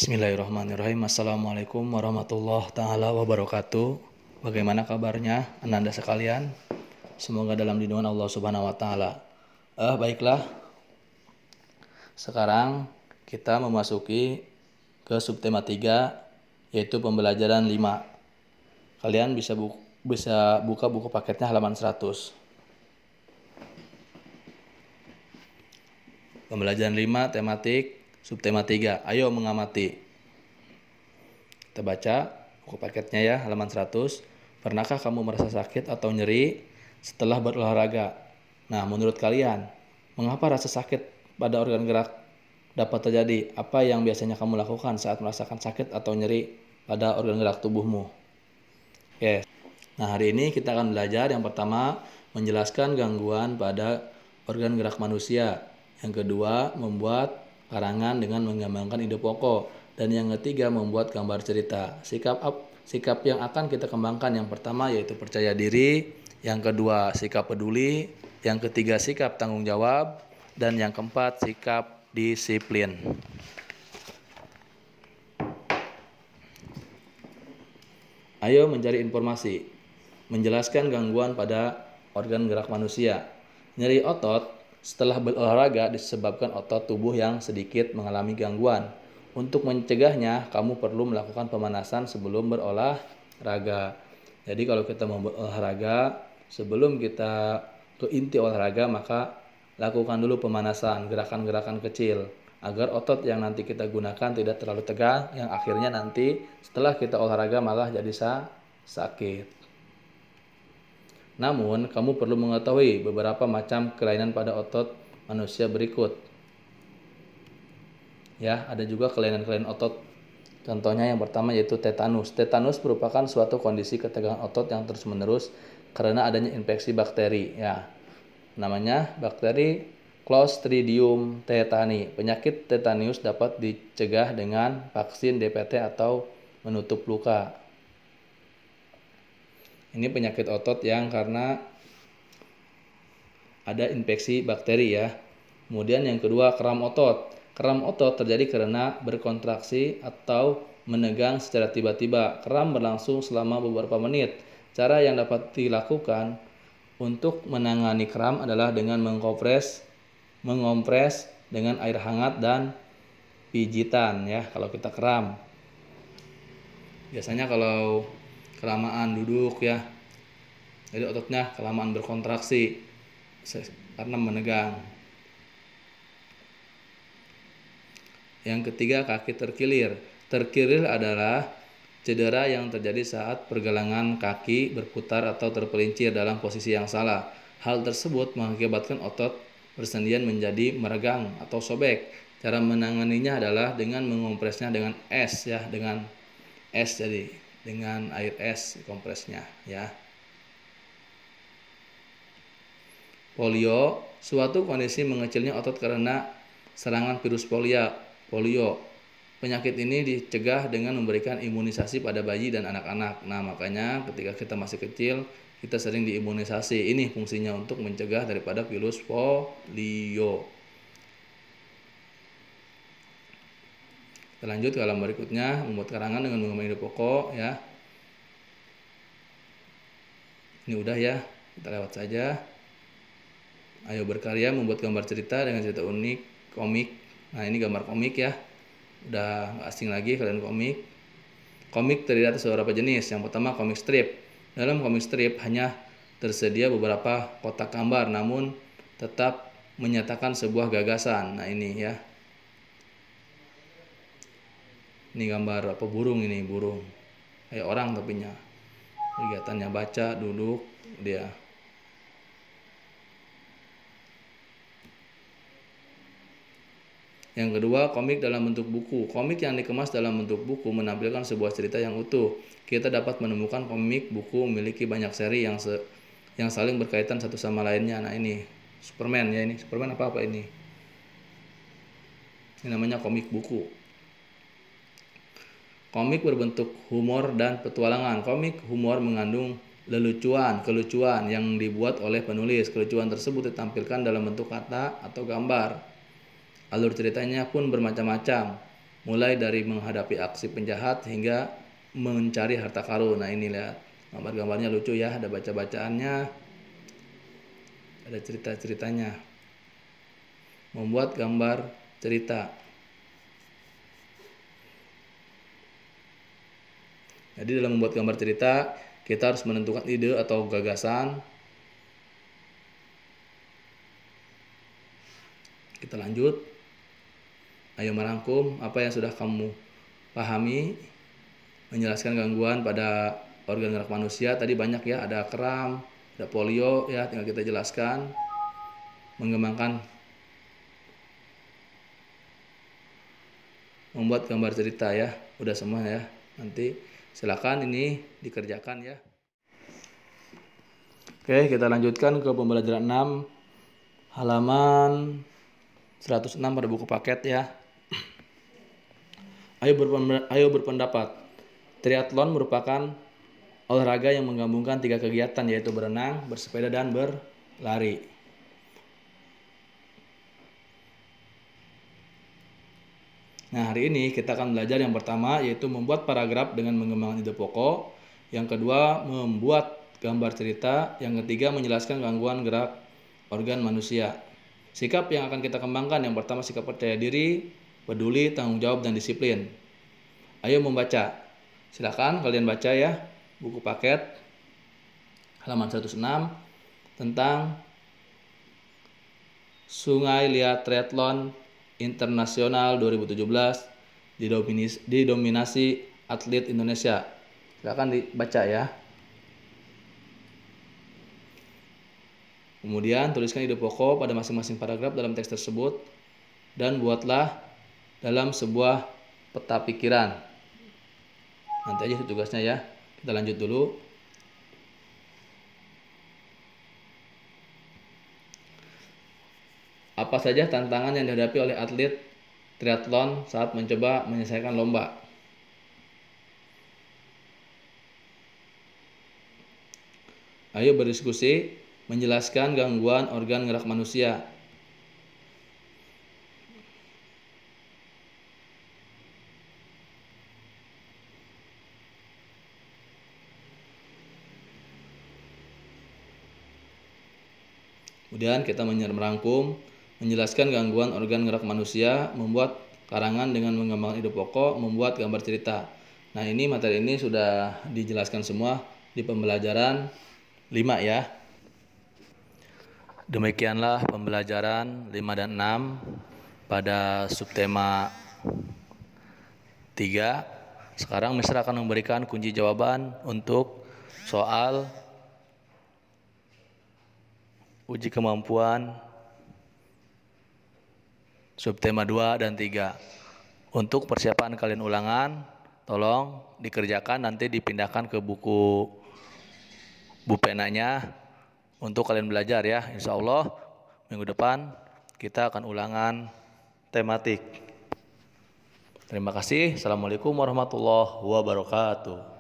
Bismillahirrahmanirrahim. Assalamualaikum warahmatullahi ta'ala wabarakatuh. Bagaimana kabarnya Ananda sekalian? Semoga dalam lindungan Allah subhanahu wa ta'ala. Baiklah. Sekarang kita memasuki ke subtema 3, yaitu pembelajaran 5. Kalian bisa buka buku paketnya halaman 100. Pembelajaran 5 tematik subtema 3, ayo mengamati. Kita baca buku paketnya ya, halaman 100. Pernahkah kamu merasa sakit atau nyeri setelah berolahraga? Nah, menurut kalian, mengapa rasa sakit pada organ gerak dapat terjadi? Apa yang biasanya kamu lakukan saat merasakan sakit atau nyeri pada organ gerak tubuhmu? Oke. Nah, hari ini kita akan belajar yang pertama, menjelaskan gangguan pada organ gerak manusia. Yang kedua, membuat karangan dengan menggambarkan ide pokok, dan yang ketiga membuat gambar cerita. Sikap yang akan kita kembangkan yang pertama yaitu percaya diri, yang kedua sikap peduli, yang ketiga sikap tanggung jawab, dan yang keempat sikap disiplin. Ayo mencari informasi. Menjelaskan gangguan pada organ gerak manusia. Nyeri otot setelah berolahraga disebabkan otot tubuh yang sedikit mengalami gangguan. Untuk mencegahnya, kamu perlu melakukan pemanasan sebelum berolahraga. Jadi kalau kita mau berolahraga, sebelum kita ke inti olahraga, maka lakukan dulu pemanasan, gerakan-gerakan kecil, agar otot yang nanti kita gunakan tidak terlalu tegang, yang akhirnya nanti setelah kita olahraga malah jadi sakit. Namun, kamu perlu mengetahui beberapa macam kelainan pada otot manusia berikut. Ya, ada juga kelainan-kelainan otot. Contohnya yang pertama yaitu tetanus. Tetanus merupakan suatu kondisi ketegangan otot yang terus-menerus karena adanya infeksi bakteri. Ya, namanya bakteri Clostridium tetani. Penyakit tetanius dapat dicegah dengan vaksin DPT atau menutup luka. Ini penyakit otot yang karena ada infeksi bakteri ya. Kemudian yang kedua, kram otot. Kram otot terjadi karena berkontraksi atau menegang secara tiba-tiba. Kram berlangsung selama beberapa menit. Cara yang dapat dilakukan untuk menangani kram adalah dengan mengompres dengan air hangat dan pijitan ya kalau kita kram. Biasanya kalau kelamaan duduk ya, jadi ototnya kelamaan berkontraksi karena menegang. Yang ketiga, kaki terkilir. Terkilir adalah cedera yang terjadi saat pergelangan kaki berputar atau terpelincir dalam posisi yang salah. Hal tersebut mengakibatkan otot persendian menjadi meregang atau sobek. Cara menanganinya adalah dengan mengompresnya dengan es ya, dengan es, jadi dengan air es kompresnya ya. Polio, suatu kondisi mengecilnya otot karena serangan virus polio. Penyakit ini dicegah dengan memberikan imunisasi pada bayi dan anak-anak. Nah, makanya ketika kita masih kecil, kita sering diimunisasi. Ini fungsinya untuk mencegah daripada virus polio. Kita lanjut ke halaman berikutnya, membuat karangan dengan menggambar ide pokok ya. Ini udah ya, kita lewat saja. Ayo berkarya membuat gambar cerita dengan cerita unik, komik. Nah, ini gambar komik ya. Udah gak asing lagi kalian komik. Komik terdiri atas beberapa jenis. Yang pertama komik strip. Dalam komik strip hanya tersedia beberapa kotak gambar, namun tetap menyatakan sebuah gagasan. Nah, ini ya. Ini gambar apa, burung ini, burung. Kayak orang tapinya. Kegiatannya baca, duduk, dia. Yang kedua, komik dalam bentuk buku. Komik yang dikemas dalam bentuk buku menampilkan sebuah cerita yang utuh. Kita dapat menemukan komik buku memiliki banyak seri yang saling berkaitan satu sama lainnya. Nah, ini Superman ya, ini Superman apa ini? Ini namanya komik buku. Komik berbentuk humor dan petualangan. Komik humor mengandung kelucuan yang dibuat oleh penulis. Kelucuan tersebut ditampilkan dalam bentuk kata atau gambar. Alur ceritanya pun bermacam-macam. mulai dari menghadapi aksi penjahat hingga mencari harta karun. Nah ini lihat gambar-gambarnya lucu ya, ada baca-bacaannya, ada cerita-ceritanya. Membuat gambar cerita. Jadi dalam membuat gambar cerita, kita harus menentukan ide atau gagasan. Kita lanjut. Ayo merangkum apa yang sudah kamu pahami, menjelaskan gangguan pada organ gerak manusia. Tadi banyak ya, ada kram, ada polio ya, tinggal kita jelaskan. Mengembangkan, membuat gambar cerita ya, udah semua ya. Nanti silakan ini dikerjakan ya. Oke, kita lanjutkan ke pembelajaran 6 halaman 106 pada buku paket ya. Ayo berpendapat. Triathlon merupakan olahraga yang menggabungkan 3 kegiatan, yaitu berenang, bersepeda, dan berlari. Nah, hari ini kita akan belajar yang pertama, yaitu membuat paragraf dengan mengembangkan ide pokok. Yang kedua, membuat gambar cerita. Yang ketiga, menjelaskan gangguan gerak organ manusia. Sikap yang akan kita kembangkan, yang pertama sikap percaya diri, peduli, tanggung jawab, dan disiplin. Ayo membaca. Silakan kalian baca ya, buku paket halaman 106 tentang Sungai Liat Triathlon Internasional 2017 didominasi atlet Indonesia. Silakan dibaca ya. Kemudian tuliskan ide pokok pada masing-masing paragraf dalam teks tersebut dan buatlah dalam sebuah peta pikiran. Nanti aja tugasnya ya. Kita lanjut dulu. Apa saja tantangan yang dihadapi oleh atlet triathlon saat mencoba menyelesaikan lomba? Ayo berdiskusi, menjelaskan gangguan organ gerak manusia. Kemudian kita merangkum, menjelaskan gangguan organ gerak manusia, membuat karangan dengan mengembangkan ide pokok, membuat gambar cerita. Nah ini materi ini sudah dijelaskan semua di pembelajaran 5 ya. Demikianlah pembelajaran 5 dan 6 pada subtema 3. Sekarang Mister akan memberikan kunci jawaban untuk soal uji kemampuan subtema 2 dan 3. Untuk persiapan kalian ulangan, tolong dikerjakan, nanti dipindahkan ke buku penanya untuk kalian belajar ya. Insya Allah minggu depan kita akan ulangan tematik. Terima kasih. Assalamualaikum warahmatullahi wabarakatuh.